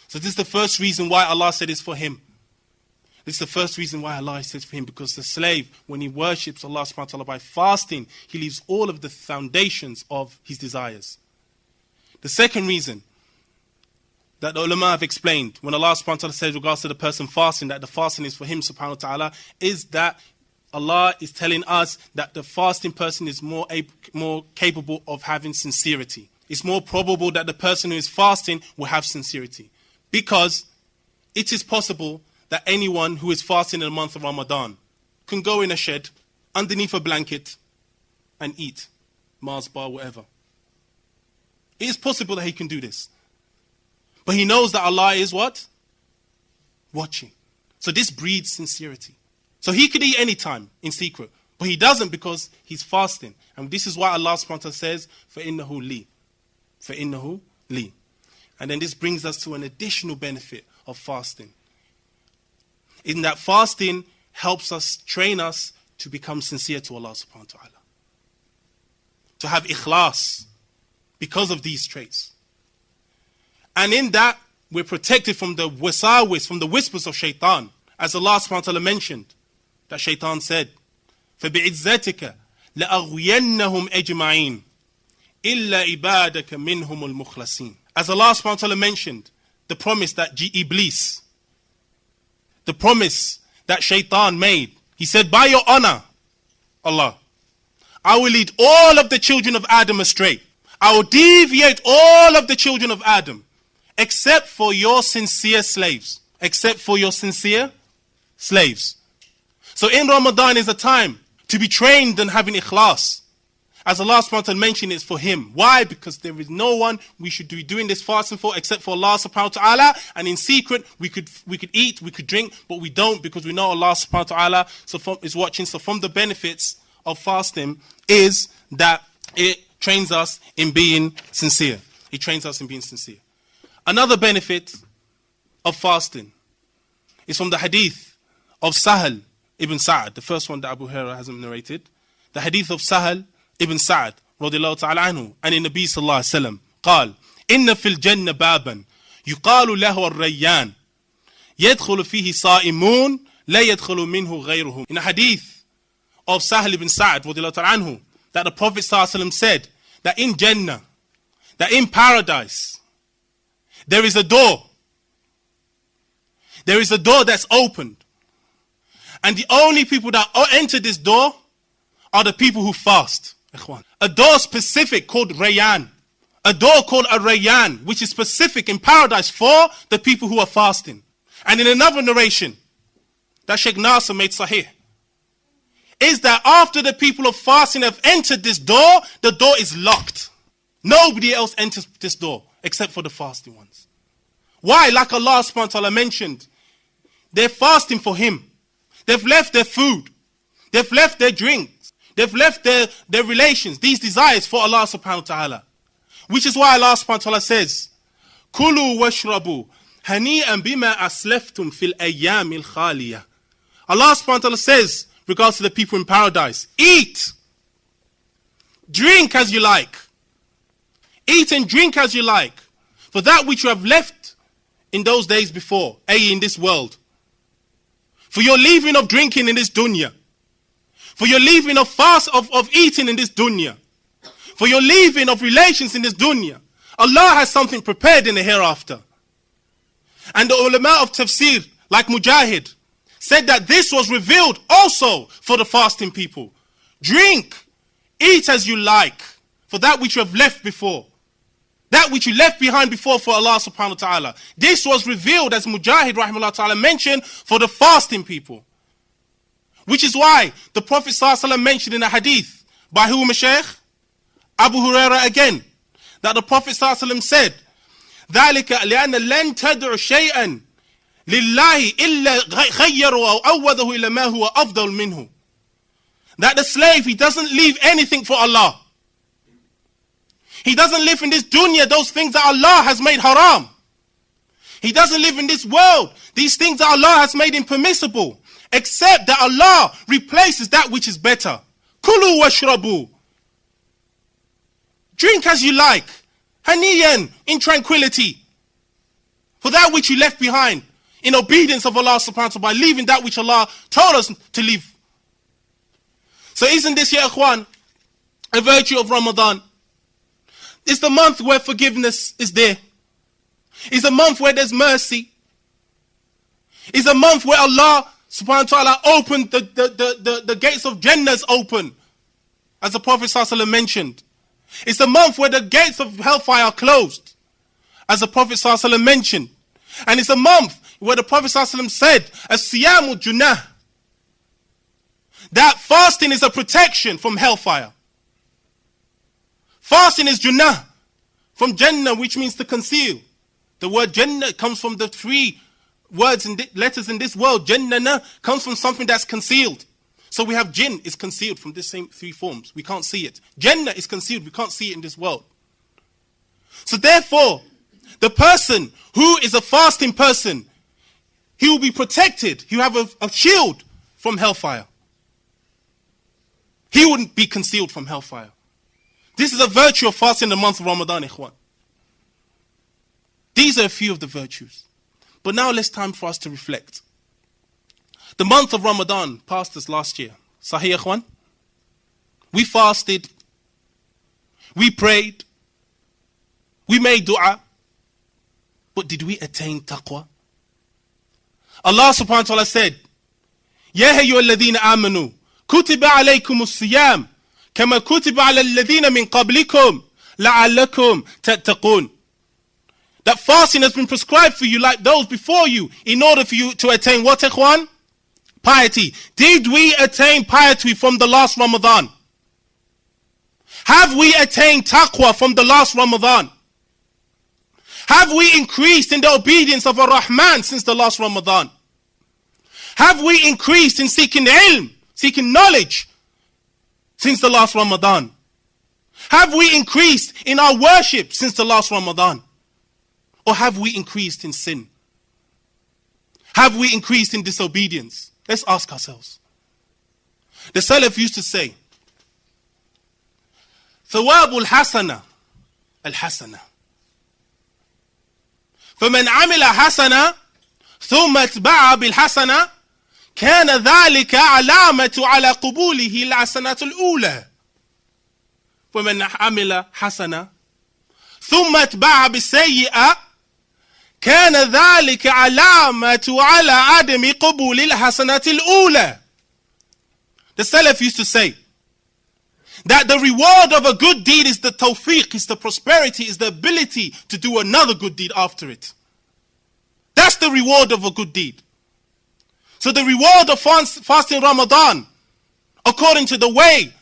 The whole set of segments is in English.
So this is the first reason why Allah said it's for him. This is the first reason why Allah says for him, because the slave, when he worships Allah subhanahu wa ta'ala by fasting, he leaves all of the foundations of his desires. The second reason that the ulama have explained, when Allah subhanahu wa ta'ala says regards to the person fasting, that the fasting is for him subhanahu wa ta'ala, is that Allah is telling us that the fasting person is more capable of having sincerity. It's more probable that the person who is fasting will have sincerity. Because it is possible that anyone who is fasting in the month of Ramadan can go in a shed, underneath a blanket, and eat Mars bar, whatever. It is possible that he can do this. But he knows that Allah is what? Watching. So this breeds sincerity. So he could eat any time in secret, but he doesn't because he's fasting. And this is why Allah subhanahu wa ta'ala says, فَإِنَّهُ لِي. فَإِنَّهُ لِي. And then this brings us to an additional benefit of fasting. In that fasting helps us, train us to become sincere to Allah subhanahu wa ta'ala. To have ikhlas because of these traits. And in that, we're protected from the wasawis, from the whispers of shaitan. As Allah subhanahu wa ta'ala mentioned, that shaitan said, فَبِعِزَّتِكَ لَأَغْوِيَنَّهُمْ أَجْمَعِينَ إِلَّا إِبَادَكَ مِنْهُمُ الْمُخْلَصِينَ. As Allah subhanahu wa ta'ala mentioned, the promise that Iblis, the promise that shaitan made, he said, by your honor, Allah, I will lead all of the children of Adam astray. I will deviate all of the children of Adam, except for your sincere slaves. Except for your sincere slaves. So in Ramadan is a time to be trained and having ikhlas. As Allah subhanahu wa ta'ala mentioned, it's for him. Why? Because there is no one we should be doing this fasting for except for Allah subhanahu wa ta'ala. And in secret, we could eat, we could drink, but we don't because we know Allah subhanahu wa ta'ala is watching. So from the benefits of fasting is that it trains us in being sincere. It trains us in being sincere. Another benefit of fasting is from the hadith of Sahal ibn Sa'ad, the first one that Abu Hurairah hasn't narrated. The hadith of Sahal ibn Sa'ad radiyallahu ta'ala anhu, and in Nabi sallallahu alayhi wa sallam, قال إن في الجنة بابا يقال له الريان يدخل فيه صائمون لا يدخل منه غيرهم. In a hadith of Sahal ibn Sa'ad radiyallahu ta'ala anhu, that the Prophet sallallahu alayhi wa sallam said that in Jannah, that in paradise, there is a door. There is a door that's opened. And the only people that enter this door are the people who fast. A door specific called Rayyan. A door called a Rayyan, which is specific in paradise for the people who are fasting. And in another narration that Sheikh Nasser made sahih, is that after the people of fasting have entered this door, the door is locked. Nobody else enters this door except for the fasting ones. Why? Like Allah subhanahu wa ta'ala mentioned, they're fasting for him. They've left their food. They've left their drinks. They've left their relations, these desires for Allah subhanahu wa ta'ala. Which is why Allah subhanahu wa ta'ala says, Kulu washrabu hani'an bima aslaftum fil ayyamil khaliyah. Allah subhanahu wa ta'ala says, regards to the people in paradise, eat, drink as you like. Eat and drink as you like. For that which you have left in those days before, i.e. in this world. For your leaving of drinking in this dunya. For your leaving of fast of eating in this dunya. For your leaving of relations in this dunya. Allah has something prepared in the hereafter. And the ulama of tafsir, like Mujahid, said that this was revealed also for the fasting people. Drink, eat as you like, for that which you have left before. That which you left behind before for Allah subhanahu wa ta'ala. This was revealed, as Mujahid rahimahullah ta'ala mentioned, for the fasting people. Which is why the Prophet sallallahu alaihi wasallam mentioned in a hadith, by who, Mashaykh? Abu Hurairah again, that the Prophet sallallahu alaihi wasallam said, ذَلِكَ لِأَنَّ لَنْ تَدْعُ شَيْئًا لِلَّهِ إِلَّا غَيَّرُ أَوْ أَوَّضَهُ إِلَّا مَا هُوَ أَفْضَلُ مِنْهُ. That the slave, he doesn't leave anything for Allah. He doesn't live in this dunya, those things that Allah has made haram. He doesn't live in this world, these things that Allah has made impermissible, except that Allah replaces that which is better. Kulu washrabu. Drink as you like. Haniyan, in tranquility. For that that which we left behind in obedience of Allah subhanahu wa ta'ala, by leaving that which Allah told us to leave. So isn't this, ya ikhwan, a virtue of Ramadan? It's the month where forgiveness is there. It's a month where there's mercy. It's a month where Allah subhanahu wa ta'ala opened the gates of Jannah's open, as the Prophet sallallahu alaihi wasallam mentioned. It's a month where the gates of hellfire are closed, as the Prophet sallallahu alaihi wasallam mentioned. And it's a month where the Prophet sallallahu alaihi wasallam said, as-siyamu junnah, that fasting is a protection from hellfire. Fasting is junnah, from Jannah, which means to conceal. The word Jannah comes from the three words and letters in this world. Jannah comes from something that's concealed. So we have jinn is concealed from this same three forms. We can't see it. Jannah is concealed. We can't see it in this world. So therefore, the person who is a fasting person, he will be protected. He will have a shield from hellfire. He wouldn't be concealed from hellfire. This is a virtue of fasting in the month of Ramadan, ikhwan. These are a few of the virtues. But now it's time for us to reflect. The month of Ramadan passed us last year. Sahih, ikhwan? We fasted. We prayed. We made dua. But did we attain taqwa? Allah subhanahu wa ta'ala said, Ya ayyuhalladhina amanu, kutiba alaykumus siyam, kama kutiba ala alladhina min qablikum, la'allakum tattaqun. That fasting has been prescribed for you like those before you, in order for you to attain what, ikhwan? Piety. Did we attain piety from the last Ramadan? Have we attained taqwa from the last Ramadan? Have we increased in the obedience of Ar-Rahman since the last Ramadan? Have we increased in seeking ilm, seeking knowledge since the last Ramadan? Have we increased in our worship since the last Ramadan? Or have we increased in sin? Have we increased in disobedience? Let's ask ourselves. The Salaf used to say, ثواب الحسنة الحسنة فمن عمل حسنة ثم اتبع بالحسنة كان ذلك علامة على قبوله الحسنة الأولى ومن عمل حسنة ثم اتبع بالسيئة كان ذلك علامة على عدم قبول الحسنة الأولى. The Salaf used to say that the reward of a good deed is the tawfiq, is the prosperity, is the ability to do another good deed after it. That's the reward of a good deed. So the reward of fasting Ramadan, according to the way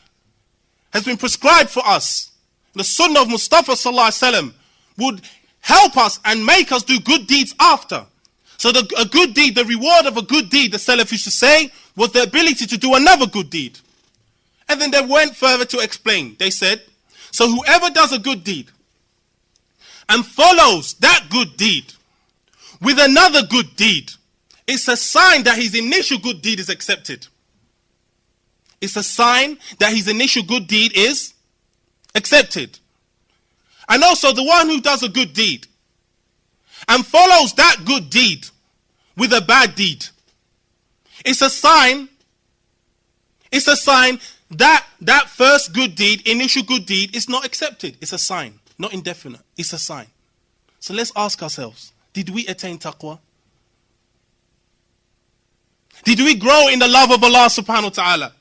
has been prescribed for us, the Sunnah of Mustafa sallallahu alaihi wasallam, would help us and make us do good deeds after. So a good deed, the reward of a good deed, the Salaf used to say, was the ability to do another good deed. And then they went further to explain. They said, so whoever does a good deed and follows that good deed with another good deed, it's a sign that his initial good deed is accepted. It's a sign that his initial good deed is accepted. And also the one who does a good deed and follows that good deed with a bad deed, it's a sign that that first good deed, initial good deed, is not accepted. It's a sign, not indefinite. It's a sign. So let's ask ourselves, did we attain taqwa? Did we grow in the love of Allah subhanahu wa ta'ala?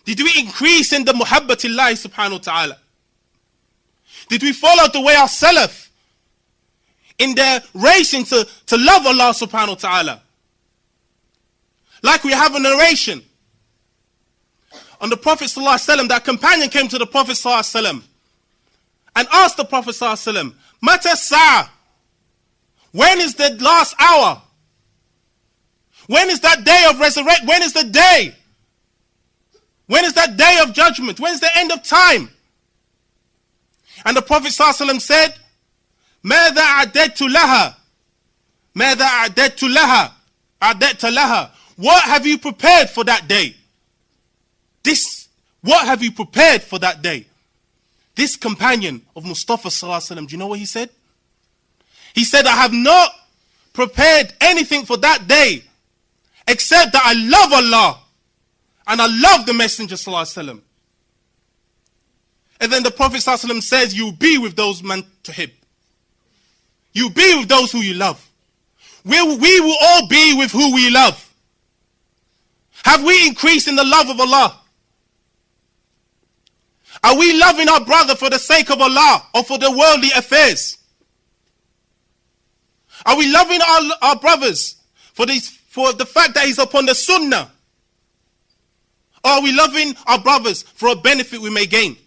Did we increase in the muhabbatillahi subhanahu wa ta'ala? Did we follow the way our Salaf in their racing to love Allah subhanahu wa ta'ala? Like we have a narration on the Prophet sallallahu alaihi wasallam, that companion came to the Prophet sallallahu alaihi wasallam and asked the Prophet sallallahu alaihi wasallam, Mata sa'a? When is the last hour? When is that day of resurrection? When is the day? When is that day of judgment? When is the end of time? And the Prophet ﷺ said, ماذا أعددت لها? ماذا أعددت لها? أعددت لها? What have you prepared for that day? What have you prepared for that day? This companion of Mustafa ﷺ, do you know what he said? He said, I have not prepared anything for that day except that I love Allah and I love the Messenger sallallahu alaihi wasallam. And then the Prophet sallallahu alaihi wasallam says, you be with those man tuhib. You be with those who you love. We will all be with who we love. Have we increased in the love of Allah? Are we loving our brother for the sake of Allah or for the worldly affairs? Are we loving our brothers for the fact that he's upon the Sunnah? Or are we loving our brothers for a benefit we may gain?